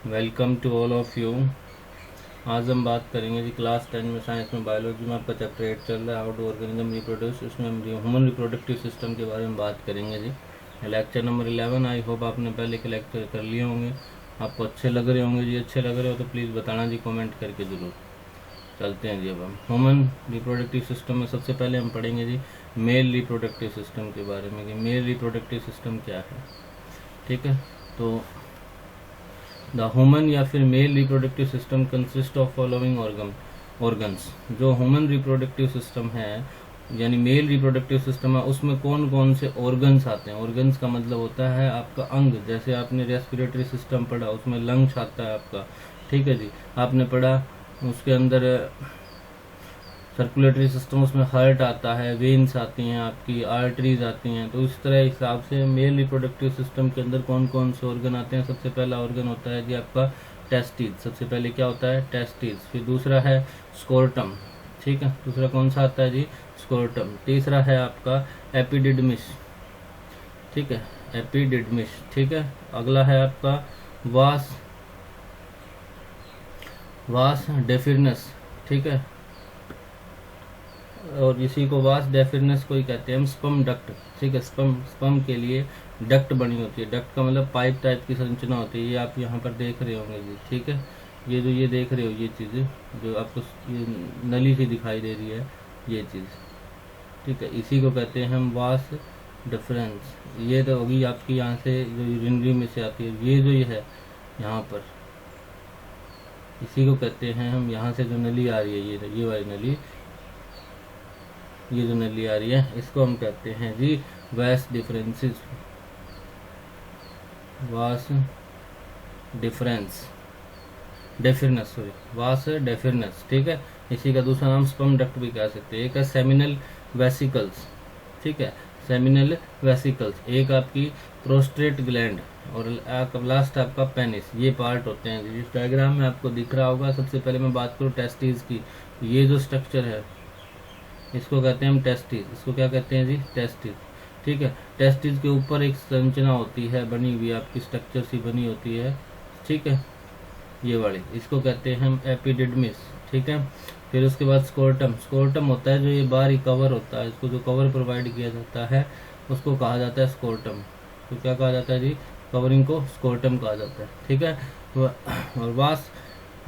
Welcome to all of you. आज हम बात करेंगे जी क्लास 10 में साइंस में बायोलॉजी में आपका चैप्टर 8 चल रहा है, हाउ टू ऑर्गेनिज्म रिप्रोड्यूस। उसमें हम ह्यूमन रिप्रोडक्टिव सिस्टम के बारे में बात करेंगे जी। Lecture number 11। आई होप आपने पहले के लेक्चर कर लिए होंगे, आपको अच्छे लग रहे होंगे जी। अच्छे लग रहे हो तो प्लीज़ बताना जी, कमेंट करके ज़रूर। चलते हैं जी अब हम ह्यूमन रिप्रोडक्टिव सिस्टम में सबसे पहले हम पढ़ेंगे जी मेल रिप्रोडक्टिव सिस्टम के बारे में कि मेल रिप्रोडक्टिव सिस्टम क्या है। ठीक है, तो द ह्यूमन या फिर male reproductive system consist of following organs. जो ह्यूमन रिप्रोडक्टिव सिस्टम है यानी मेल रिप्रोडक्टिव सिस्टम है, उसमें कौन कौन से ऑर्गन्स आते हैं। ऑर्गन्स का मतलब होता है आपका अंग। जैसे आपने रेस्पिरेटरी सिस्टम पढ़ा, उसमें लंग्स आता है आपका। ठीक है जी, आपने पढ़ा उसके अंदर सर्कुलेटरी सिस्टम, उसमें हार्ट आता है, वेन्स आती हैं, आपकी आर्टरीज आती हैं। तो इस तरह हिसाब से मेल रिप्रोडक्टिव सिस्टम के अंदर कौन कौन से ऑर्गन आते हैं। सबसे पहला ऑर्गन होता है जी आपका टेस्टिस। सबसे पहले क्या होता है? टेस्टिस। फिर दूसरा है स्कोर्टम। ठीक है, दूसरा कौन सा आता है जी? स्कोर्टम। तीसरा है आपका एपिडिडमिस। ठीक है, एपिडिडमिस। ठीक है, अगला है आपका वास वास डेफिरनस। ठीक है, और इसी को वास डेफिरनस को ही कहते हैं हम स्पम डक्ट। ठीक है, स्पम के लिए डक्ट बनी होती है। डक्ट का मतलब पाइप टाइप की संरचना होती है। ये आप यहाँ पर देख रहे होंगे जी। ठीक है, ये जो ये देख रहे हो ये चीज़ जो आपको ये नली सी दिखाई दे रही है, ये चीज़। ठीक है, इसी को कहते हैं हम वास डिफरेंस। ये तो होगी आपकी यहाँ से जो यूरिनरी में से आती है। ये जो ये है यहाँ पर, इसी को कहते हैं हम, यहाँ से जो नली आ रही है ये वाली नली, ये जो नली आ रही है इसको हम कहते हैं जी वास डिफरेंसेस। वास डिफरेंस डेफिरनस, सॉरी, वास डेफिरनस। ठीक है, इसी का दूसरा नाम स्पर्म डक्ट भी कह सकते हैं। एक है सेमिनल वेसिकल्स। ठीक है, सेमिनल वेसिकल्स। एक आपकी प्रोस्टेट ग्लैंड और लास्ट आपका पेनिस। ये पार्ट होते हैं जिस डायग्राम में आपको दिख रहा होगा। सबसे पहले मैं बात करूँ टेस्टिस की। ये जो स्ट्रक्चर है इसको कहते हैं हम टेस्टिस। इसको क्या कहते हैं जी? टेस्टिस। ठीक है, टेस्टिस के ऊपर एक संरचना होती है बनी हुई, आपकी स्ट्रक्चर सी बनी होती है। ठीक है, ये वाली, इसको कहते हैं हम एपिडिडमिस। ठीक है, फिर उसके बाद स्कोर्टम। स्कोर्टम होता है जो ये बाहरी कवर होता है, इसको जो कवर प्रोवाइड किया जाता है उसको कहा जाता है स्कोर्टम। तो क्या कहा जाता है जी? कवरिंग को स्कोर्टम कहा जाता है। ठीक है, और वास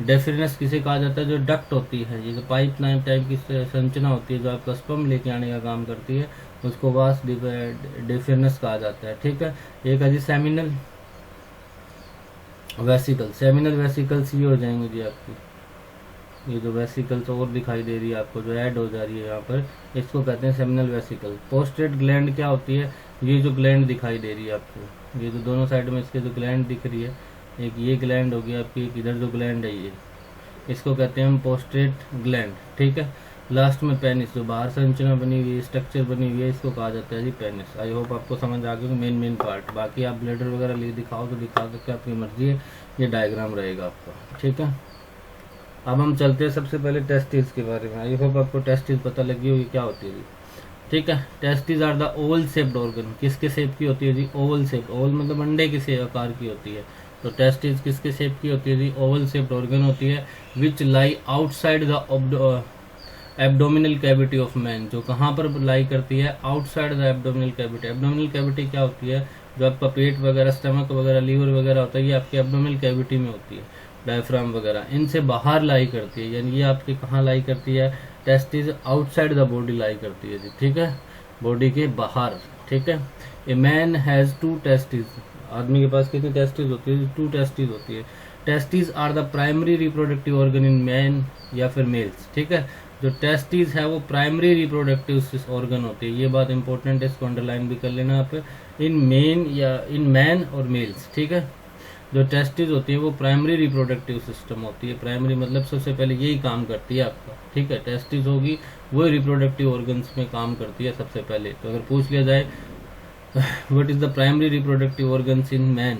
डेफिरनस किसे कहा जाता है? जो डक्ट होती है, ये जो पाइप टाइप की संरचना होती है जो आपका स्पर्म लेके आने का काम करती है, उसको वास डेफिरनस कहा जाता है। ठीक है, एक है जी सेमिनल वेसिकल। सेमिनल वेसिकल्स ये हो जाएंगे जी आपकी, ये जो वेसिकल्स और दिखाई दे रही है आपको, जो ऐड हो जा रही है यहाँ पर, इसको कहते हैं सेमिनल वेसिकल। पोस्टेट ग्लैंड क्या होती है? ये जो ग्लैंड दिखाई दे रही है आपको, ये जो दोनों साइड में इसके जो ग्लैंड दिख रही है, एक ये ग्लैंड होगी आपकी, एक इधर जो ग्लैंड है ये, इसको कहते हैं हम पोस्टेट ग्लैंड। ठीक है, लास्ट में पेनिस, जो बाहर संरचना बनी हुई है, स्ट्रक्चर बनी हुई है, इसको कहा जाता है जी पेनिस। आई होप आपको समझ आ गया मेन पार्ट। बाकी आप ब्लैडर वगैरह ले दिखाओ तो दिखा सकते, आपकी मर्जी है। ये डायग्राम रहेगा आपका। ठीक है, अब हम चलते हैं सबसे पहले टेस्टिस के बारे में। आई होप आपको टेस्टिस पता लगी होगी क्या होती है जी। ठीक है, testis are the oval shaped organ. किसके शेप की होती है जी? Oval shape. ओवल मतलब अंडे के आकार की होती है। तो टेस्टिस किसके शेप की होती है जी? ओवल शेप्ड ऑर्गन होती है, which lie outside the abdominal cavity of man. जो कहाँ पर लाई करती है? Outside the abdominal cavity. Abdominal cavity क्या होती है? जो आपका पेट वगैरह, स्टमक वगैरह, लीवर वगैरह होता है, ये आपके एब्डोमिनल कैविटी में होती है। डायफ्राम वगैरह इनसे बाहर लाई करती है, यानी ये आपके कहाँ लाई करती है? टेस्टिस आउटसाइड द बॉडी लाई करती है जी। ठीक है, बॉडी के बाहर। ठीक है, ए मैन हैज 2 टेस्टिस। आदमी के पास कितनी टेस्टिस होती है? 2 टेस्टिस होती है। Testis are the primary reproductive organ in man या फिर मेल्स। ठीक है, जो टेस्टिस है वो प्राइमरी रिप्रोडक्टिव ऑर्गन होती है। ये बात इंपॉर्टेंट है, इसको अंडरलाइन भी कर लेना आप, इन मेन या इन मैन और मेल्स। ठीक है, जो टेस्टिस होती है वो प्राइमरी रिप्रोडक्टिव सिस्टम होती है। प्राइमरी मतलब सबसे पहले यही काम करती है आपका। ठीक है, टेस्टिस होगी वो रिप्रोडक्टिव ऑर्गन्स में काम करती है सबसे पहले। तो अगर पूछ लिया जाए what is the primary reproductive organs in man,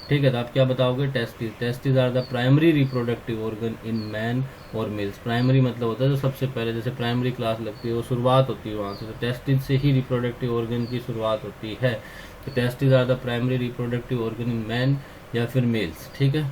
ठीक है, तो आप क्या बताओगे? Testis. Testis are the primary reproductive organ in man और मेल्स। प्राइमरी मतलब होता है जो सबसे पहले, जैसे प्राइमरी क्लास लगती है वो शुरुआत होती है वहाँ से, तो टेस्टिस से ही रिप्रोडक्टिव ऑर्गन की शुरुआत होती है। तो testis are the primary reproductive organ in man या फिर मेल्स। ठीक है,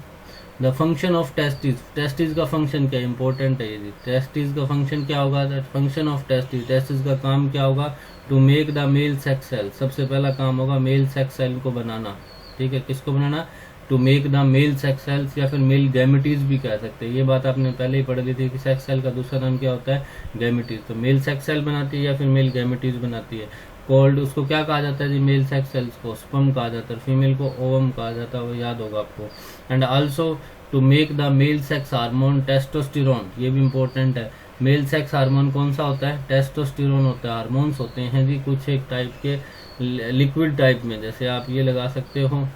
the function of testis, testis का फंक्शन क्या इंपॉर्टेंट है ये जी, टेस्टिस का फंक्शन क्या होगा, the function of testis, testis का काम क्या होगा, to make the male sex cell, सबसे पहला काम होगा मेल सेक्स सेल को बनाना, ठीक है, किसको बनाना, to make the male sex cells, या फिर मेल गैमेटीज भी कह सकते हैं, ये बात आपने पहले ही पढ़ ली थी कि सेक्स सेल का दूसरा नाम क्या होता है, गैमेटीज, तो मेल सेक्स सेल बनाती है या फिर मेल गैमेटीज बनाती है, कॉल्ड, उसको क्या कहा जाता है जी, मेल सेक्स सेल्स को स्पर्म कहा जाता है, फीमेल को ओवम कहा जाता है, वो याद होगा आपको, and also to make the male sex hormone testosterone, ये भी इंपॉर्टेंट है, मेल सेक्स हार्मोन कौन सा होता है, टेस्टोस्टेरोन होता है, हार्मोन्स होते हैं जी कुछ एक टाइप के लिक्विड टाइप में, जैसे आप ये लगा सकते हो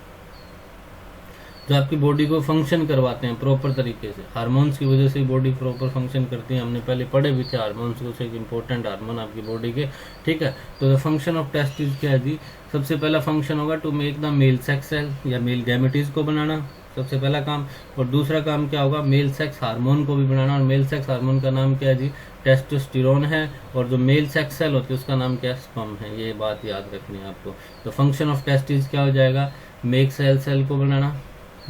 जो आपकी बॉडी को फंक्शन करवाते हैं प्रॉपर तरीके से, हार्मोन्स की वजह से बॉडी प्रॉपर फंक्शन करती है, हमने पहले पढ़े भी थे हार्मोन्स को, एक इंपॉर्टेंट हार्मोन आपकी बॉडी के, ठीक है, तो द फंक्शन ऑफ टेस्टिस क्या है जी, सबसे पहला फंक्शन होगा to make the male sex cell या मेल गैमेटीज को बनाना, सबसे पहला काम, और दूसरा काम क्या होगा, मेल सेक्स हार्मोन को भी बनाना, और मेल सेक्स हार्मोन का नाम क्या है जी, टेस्टोस्टेरोन है, और जो मेल सेक्स सेल होती है उसका नाम क्या है, स्पर्म है, ये बात याद रखनी है आपको। तो फंक्शन ऑफ टेस्टिस क्या हो जाएगा, मेक सेल को बनाना,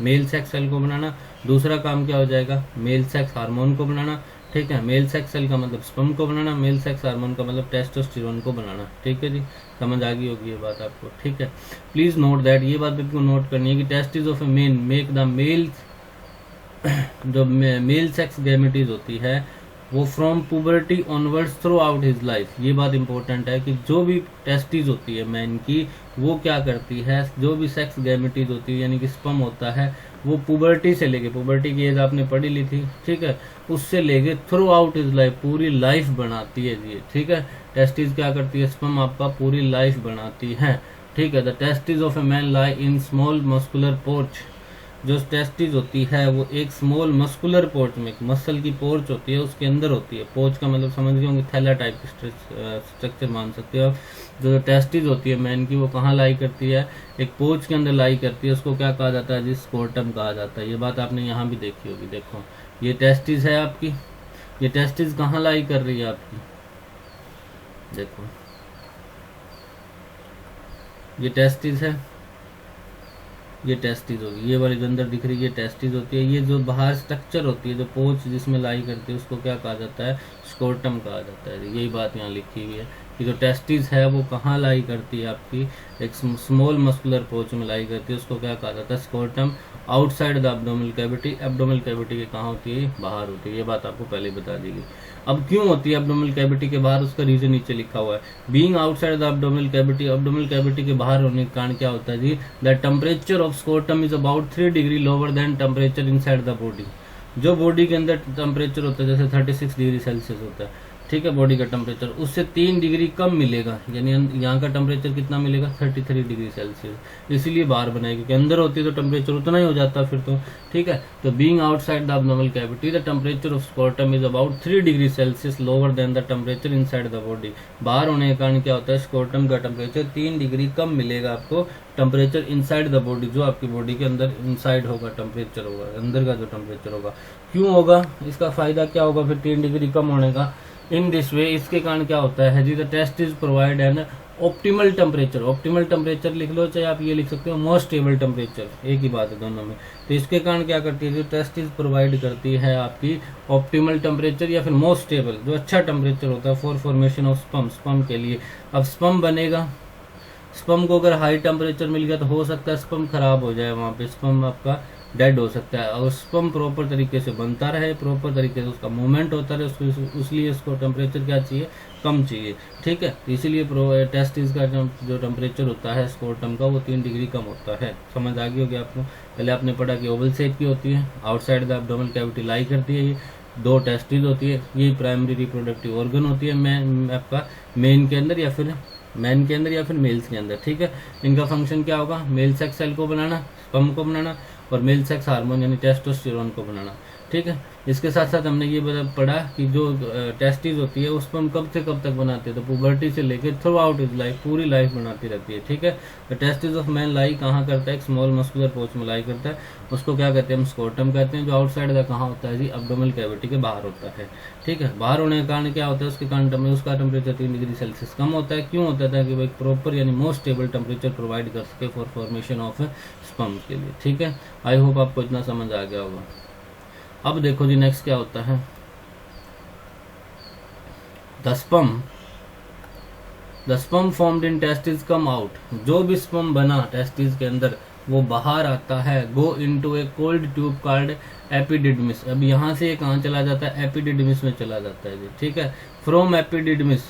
मेल सेक्स सेल को बनाना, दूसरा काम क्या हो जाएगा, मेल सेक्स हार्मोन को बनाना, ठीक है, मेल सेक्स सेल का मतलब स्पर्म को बनाना, मेल सेक्स हार्मोन का मतलब टेस्टोस्टेरोन को बनाना, ठीक है जी, समझ आ गई होगी ये बात आपको, ठीक है। प्लीज नोट दैट, ये बात बिल्कुल नोट करनी है कि testis of a men make the male, जो मेल सेक्स गैमेटीज होती है वो from puberty onwards throughout his life, ये बात इंपॉर्टेंट है कि जो भी टेस्टिस होती है मैन की वो क्या करती है, जो भी सेक्स गैमेटीज होती है यानी कि स्पर्म होता है वो पुबर्टी से लेके, पुबर्टी की एज आपने पढ़ी ली थी, ठीक है, उससे लेके थ्रू आउट हिज लाइफ, पूरी लाइफ बनाती है ये, ठीक है, टेस्टिस क्या करती है, स्पर्म आपका पूरी लाइफ बनाती है, ठीक है। The testis of a man lie in small muscular porch, जो टेस्टिस होती है वो एक स्मॉल मस्कुलर पोर्च में, एक मसल की पोर्च होती है उसके अंदर होती है, पोर्च का मतलब समझ गए होंगे, थैला टाइप की स्ट्रक्चर मान सकते हो आप, जो टेस्टिस होती है मैन की वो कहाँ लाई करती है, एक पोर्च के अंदर लाई करती है, उसको क्या कहा जाता है जी, स्कोर्टम कहा जाता है, ये बात आपने यहाँ भी देखी होगी, देखो ये टेस्टिस है आपकी, ये टेस्टिस कहाँ लाई कर रही है आपकी, देखो ये टेस्टिस है, ये टेस्टिस होगी, ये वाली जो अंदर दिख रही है ये टेस्टिस होती है, ये जो बाहर स्ट्रक्चर होती है जो पोच जिसमें लाई करती है उसको क्या कहा जाता है, स्कोर्टम कहा जाता है, यही बात यहाँ लिखी हुई है कि जो टेस्टिस है वो कहाँ लाई करती है आपकी, एक स्मॉल मस्कुलर पोच में लाई करती है, उसको क्या कहा जाता है, scrotum, outside the abdominal cavity, abdominal cavity के कहाँ होती है, बाहर होती है, ये बात आपको पहले बता दी गई। अब क्यों होती है एब्डोमिनल कैविटी के बाहर, उसका रीजन नीचे लिखा हुआ है, being outside the abdominal cavity, abdominal cavity के बाहर होने के कारण क्या होता है जी, the temperature of scrotum is about 3 degree lower than temperature inside the body, जो बॉडी के अंदर टेम्परेचर होता है जैसे 36 डिग्री सेल्सियस होता है, ठीक है, बॉडी का टेम्परेचर उससे 3 डिग्री कम मिलेगा, यानी यहाँ का टेम्परेचर कितना मिलेगा, 33 डिग्री सेल्सियस, इसीलिए बाहर बनाई, क्योंकि अंदर होती है तो टेम्परेचर उतना ही हो जाता फिर तो, ठीक है। तो being outside the abdominal cavity the temperature of scrotum is about 3 degree Celsius lower than the temperature inside the body, बाहर होने के कारण क्या होता है, स्कोर्टम का टेम्परेचर 3 डिग्री कम मिलेगा आपको, टेम्परेचर इनसाइड द बॉडी, जो आपकी बॉडी के अंदर इनसाइड होगा टेम्परेचर होगा, अंदर का जो टेम्परेचर होगा, क्यों होगा, इसका फायदा क्या होगा फिर 3 डिग्री कम होने का, इन दिस वे, इसके कारण क्या होता है जी, the test is provide an optimal temperature, optimal temperature लिख लो चाहे आप ये लिख सकते हो मोस्ट स्टेबल टेम्परेचर, एक ही बात है दोनों में, तो इसके कारण क्या करती है जो टेस्ट इज प्रोवाइड करती है आपकी ऑप्टिमल टेम्परेचर या फिर मोस्ट स्टेबल, जो अच्छा टेम्परेचर होता है for formation of sperm, sperm के लिए। अब स्पर्म बनेगा, स्पर्म को अगर हाई टेम्परेचर मिल गया तो हो सकता है स्पर्म खराब हो जाए, वहाँ पे स्पर्म आपका डेड हो सकता है, और स्पर्म प्रॉपर तरीके से बनता रहे, प्रॉपर तरीके से उसका मूवमेंट होता रहे, उसको इसलिए इसको टेम्परेचर क्या चाहिए, कम चाहिए, ठीक है, इसीलिए टेस्टिस का जो टेम्परेचर होता है स्कोर्टम का वो 3 डिग्री कम होता है, समझ आ गई होगी आपको। पहले आपने पढ़ा कि ओवल शेप की होती है, आउटसाइड द एब्डोमिनल कैविटी लाई करती है, ये 2 टेस्टिस होती है, ये प्राइमरी रिप्रोडक्टिव ऑर्गन होती है आपका मेन के अंदर या फिर मैन के अंदर या फिर मेल्स के अंदर, ठीक है। इनका फंक्शन क्या होगा, मेल सेक्स सेल को बनाना, स्पर्म को बनाना, और मेल सेक्स हार्मोन यानी टेस्टोस्टेरोन को बनाना। ठीक है। इसके साथ साथ हमने ये पढ़ा कि जो टेस्टिस होती है उस पर हम कब से कब तक बनाते हैं, तो पुबर्टी से लेकर थ्रू आउट इज लाइफ, पूरी लाइफ बनाती रहती है, ठीक है। द टेस्टिस ऑफ मैन लाई कहाँ करता है, एक स्मॉल मस्कुलर पोच में लाई करता है, उसको क्या कहते हैं, हम स्कोटम कहते हैं, जो आउटसाइड का कहाँ होता है जी, एब्डोमिनल कैविटी के बाहर होता है, ठीक है। बाहर होने के कारण क्या होता है, उसके कारण उसका टेम्परेचर 3 डिग्री सेल्सियस कम होता है। क्यों होता है, कि वो एक प्रॉपर यानी मोस्ट स्टेबल टेम्परेचर प्रोवाइड कर सके फॉर फॉर्मेशन ऑफ स्पर्म के लिए, ठीक है। आई होप आपको इतना समझ आ गया होगा। अब देखो जी नेक्स्ट क्या होता है, the sperm formed in testis come out, जो भी स्पर्म बना टेस्टिस के अंदर वो बाहर आता है, गो इनटू ए कोल्ड ट्यूब कॉल्ड एपिडिडमिस। अब यहाँ से ये कहाँ चला जाता है, एपिडिडमिस में चला जाता है जी, ठीक है। फ्रॉम एपिडिडमिस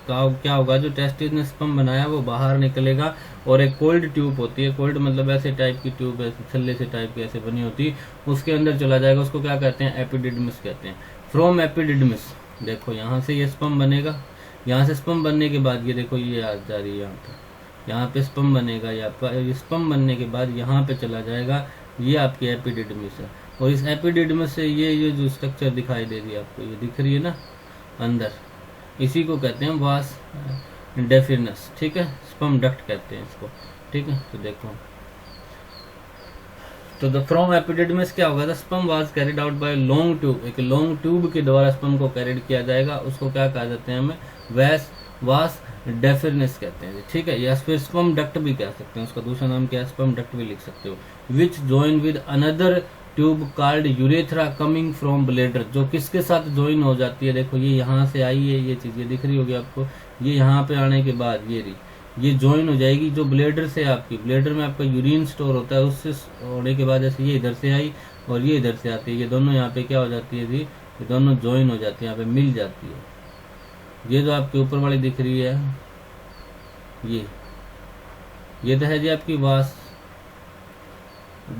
का क्या होगा, जो टेस्टिस ने स्पर्म बनाया वो बाहर निकलेगा और एक कोल्ड ट्यूब होती है, कोल्ड मतलब ऐसे टाइप की ट्यूब है, छल्ले से टाइप की ऐसे बनी होती है, उसके अंदर चला जाएगा, उसको क्या कहते हैं, एपिडिडमिस कहते हैं। फ्रॉम एपिडिडमिस, देखो यहाँ से ये स्पर्म बनेगा, यहाँ से स्पर्म बनने के बाद ये देखो ये आ जा रही है यहाँ पे, यहाँ पे स्पर्म बनेगा, या स्पर्म बनने के बाद यहाँ पे चला जाएगा, ये आपकी एपिडिडमिस है। और इस एपिडिडमिस से ये जो स्ट्रक्चर दिखाई दे रही है आपको, ये दिख रही है ना अंदर, इसी को कहते हैं वास डेफिनस, ठीक है, स्पर्म डक्ट कहते हैं इसको, ठीक है। तो देखो, तो द फ्रॉम एपिडिडमिस क्या होगा, the sperm was carried out by long tube, एक लॉन्ग ट्यूब के द्वारा स्पर्म को कैरिड किया जाएगा, उसको क्या कहा जाते हैं, हमें वास डेफिनस कहते हैं, ठीक है। या फिर स्पर्म डक्ट भी कह सकते हैं, उसका दूसरा नाम क्या है, स्पर्म डक्ट भी लिख सकते हो। Which join with another tube called urethra coming from bladder, जो किसके साथ ज्वाइन हो जाती है, देखो ये यहाँ से आई है, ये चीज ये दिख रही होगी आपको, ये यहाँ पे आने के बाद ये ज्वाइन हो जाएगी, जो ब्लेडर से आपकी, ब्लेडर में आपका यूरिन स्टोर होता है, उससे होने के बाद जैसे ये इधर से आई और ये इधर से आती है, ये दोनों यहाँ पे क्या हो जाती है जी, ये दोनों ज्वाइन हो जाती है, यहाँ पे मिल जाती है। ये जो आपके ऊपर वाली दिख रही है, ये तो है जी आपकी वास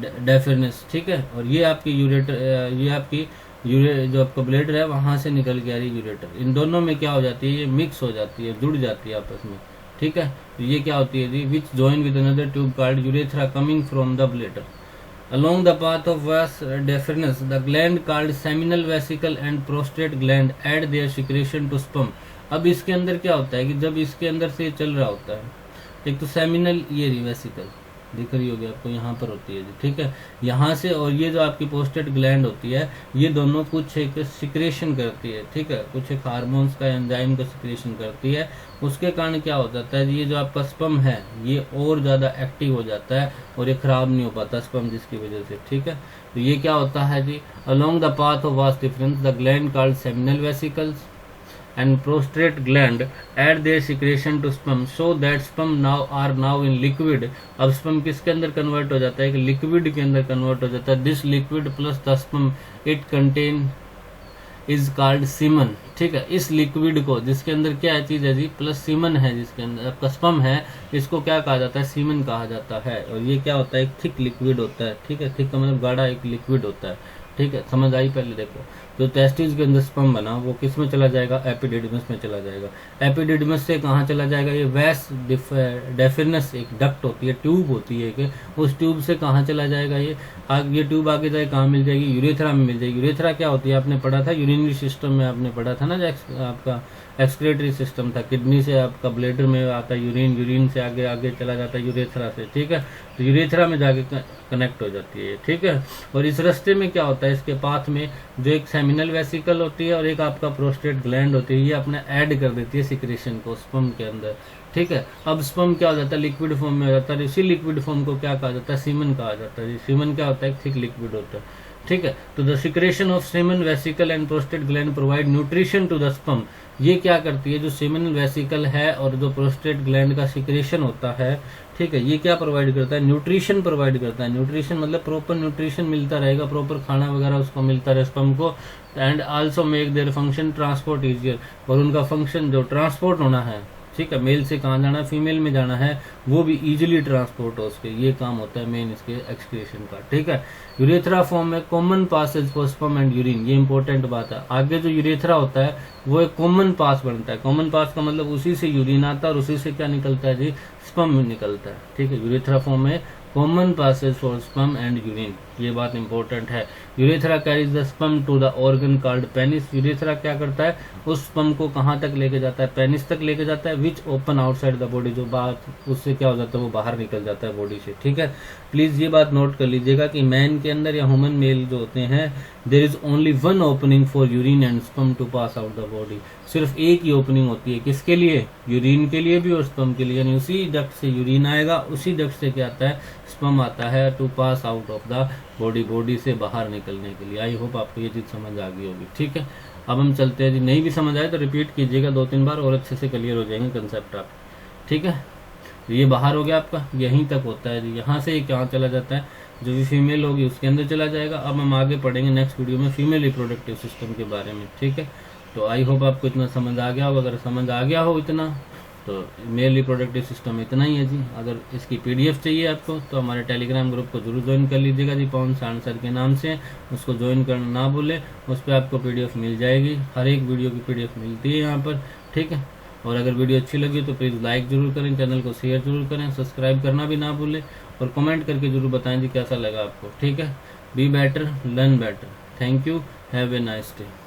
डेफिनस, ठीक है। और ये आपकी यूरेटर, ये आपकी जो आपका ब्लेडर है वहां से निकल के आ रही है यूरेटर, इन दोनों में क्या हो जाती है, ये मिक्स हो जाती है, जुड़ जाती है आपस में, ठीक है। तो ये क्या होती है जी, which join with another tube called urethra coming from the bladder along the path of vas deferens, the gland called seminal vesicle and prostate gland add their secretion to sperm। अब इसके अंदर क्या होता है कि जब इसके अंदर से चल रहा होता है, एक तो सेमिनल ये वेसिकल दिख रही होगी आपको, यहाँ पर होती है जी, ठीक है, यहाँ से, और ये जो आपकी पोस्टेट ग्लैंड होती है, ये दोनों कुछ एक सिक्रेशन करती है, ठीक है, कुछ एक हार्मोन्स का, एंजाइम का सिक्रेशन करती है, उसके कारण क्या हो जाता है, ये जो आपका स्पर्म है ये और ज्यादा एक्टिव हो जाता है और ये खराब नहीं हो पाता स्पर्म, जिसकी वजह से, ठीक है। तो ये क्या होता है जी, along the path of vas deferens the gland called seminal vesicles and prostate gland add their secretion to sperm so that sperm are now in liquid। अब sperm किसके अंदर कन्वर्ट हो जाता है, कि लिक्विड के अंदर कन्वर्ट हो जाता है। This liquid plus the sperm it contain is called semen, ठीक है। इस लिक्विड को, जिसके अंदर क्या चीज है जी, प्लस सीमन है, जिसके अंदर आपका स्पर्म है, इसको क्या कहा जाता है, सीमन कहा जाता है। और ये क्या होता है, एक थिक लिक्विड होता है, ठीक है, थिक का मतलब गाढ़ा एक लिक्विड होता है, ठीक है, समझ आई। पहले देखो, जो टेस्टिस के अंदर स्पर्म बना वो किस में चला जाएगा, एपिडिडमिस में चला जाएगा। एपिडिडमिस से कहाँ चला जाएगा, ये वैस डेफिनस एक डक्ट होती है, ट्यूब होती है, कि उस ट्यूब से कहाँ चला जाएगा, ये ट्यूब आगे जाए कहाँ मिल जाएगी, यूरेथ्रा में मिल जाएगी। यूरेथ्रा क्या होती है, आपने पढ़ा था यूरिनरी सिस्टम में, आपने पढ़ा था ना, जो आपका एक्सक्रेटरी सिस्टम था, किडनी से आपका ब्लेडर में आता है यूरिन, यूरिन से आगे आगे चला जाता है यूरेथ्रा से, ठीक है। तो यूरेथ्रा में जाके कनेक्ट हो जाती है, ठीक है। और इस रास्ते में क्या होता है, इसके पाथ में जो एक सेमिनल वेसिकल होती है और एक आपका प्रोस्टेट ग्लैंड होती है, ये अपना ऐड कर देती है सिक्रेशन को स्पर्म के अंदर, ठीक है। अब स्पर्म क्या हो जाता है, लिक्विड फॉर्म में हो जाता है। इसी लिक्विड फॉर्म को क्या कहा जाता है, सीमन कहा जाता है। सीमन क्या होता है, थिक लिक्विड होता है, ठीक है। तो the secretion of semen vesicle and prostate gland provide nutrition to the sperm. ये क्या करती है, जो सेमिनल वेसिकल है और जो प्रोस्टेट ग्लैंड का सिक्रेशन होता है, ठीक है, ये क्या प्रोवाइड करता है, न्यूट्रिशन प्रोवाइड करता है। न्यूट्रिशन मतलब प्रॉपर न्यूट्रिशन मिलता रहेगा, प्रॉपर खाना वगैरह उसको मिलता रहे स्पर्म को। And also make their function transport easier, और उनका फंक्शन जो ट्रांसपोर्ट होना है, ठीक है, मेल से कहाँ जाना है, फीमेल में जाना है, वो भी इजीली ट्रांसपोर्ट हो उसके, ये काम होता है मेन इसके एक्सक्रीशन का, ठीक है। यूरेथ्रा फॉर्म में common passage for sperm and urine, ये इंपॉर्टेंट बात है। आगे जो यूरेथ्रा होता है वो एक कॉमन पास बनता है। कॉमन पास का मतलब उसी से यूरिन आता है और उसी से क्या निकलता है जी, स्पर्म निकलता है, ठीक है। यूरेथ्रा फॉर्म में common passage for sperm and urine, ये बात इंपॉर्टेंट है। Urethra carries the sperm to the organ called penis. Urethra क्या करता है, उस स्पर्म को कहाँ तक लेके जाता है, पेनिस तक लेके जाता है, which open outside the body, जो बात उससे क्या हो जाता है, वो बाहर निकल जाता है बॉडी से। ठीक है, प्लीज ये बात नोट कर लीजिएगा कि मैन के अंदर या ह्यूमन मेल जो होते हैं, there is only one opening for urine and sperm to pass out the body. सिर्फ एक ही ओपनिंग होती है, किसके लिए, यूरिन के लिए भी और स्पर्म के लिए, यानी उसी डक्ट से यूरिन आएगा, उसी डक्ट से क्या आता है, स्पर्म आता है, to pass out of the body, body से बाहर निकलने के लिए। आई होप आपको ये चीज समझ आ गई होगी। ठीक है, अब हम चलते हैं जी, नहीं भी समझ आए तो रिपीट कीजिएगा 2-3 बार और अच्छे से क्लियर हो जाएंगे कंसेप्ट आप। ठीक है, ये बाहर हो गया आपका, यहीं तक होता है जी, यहाँ से ये कहाँ चला जाता है, जो भी फीमेल होगी उसके अंदर चला जाएगा। अब हम आगे पढ़ेंगे नेक्स्ट वीडियो में फीमेल रिप्रोडक्टिव सिस्टम के बारे में। ठीक है, तो आई होप आपको इतना समझ आ गया हो। अगर समझ आ गया हो इतना, तो मेल रिप्रोडक्टिव सिस्टम इतना ही है जी। अगर इसकी पीडीएफ चाहिए आपको तो हमारे टेलीग्राम ग्रुप को जरूर ज्वाइन कर लीजिएगा जी, पवन सांड सर के नाम से, उसको ज्वाइन करना ना भूले। उस पर आपको पीडीएफ मिल जाएगी, हर एक वीडियो की पीडीएफ मिलती है यहाँ पर। ठीक है, और अगर वीडियो अच्छी लगी तो प्लीज़ लाइक जरूर करें, चैनल को शेयर जरूर करें, सब्सक्राइब करना भी ना भूलें, और कमेंट करके जरूर बताएं जी कैसा लगा आपको। ठीक है, be better learn better. Thank you, have a nice day.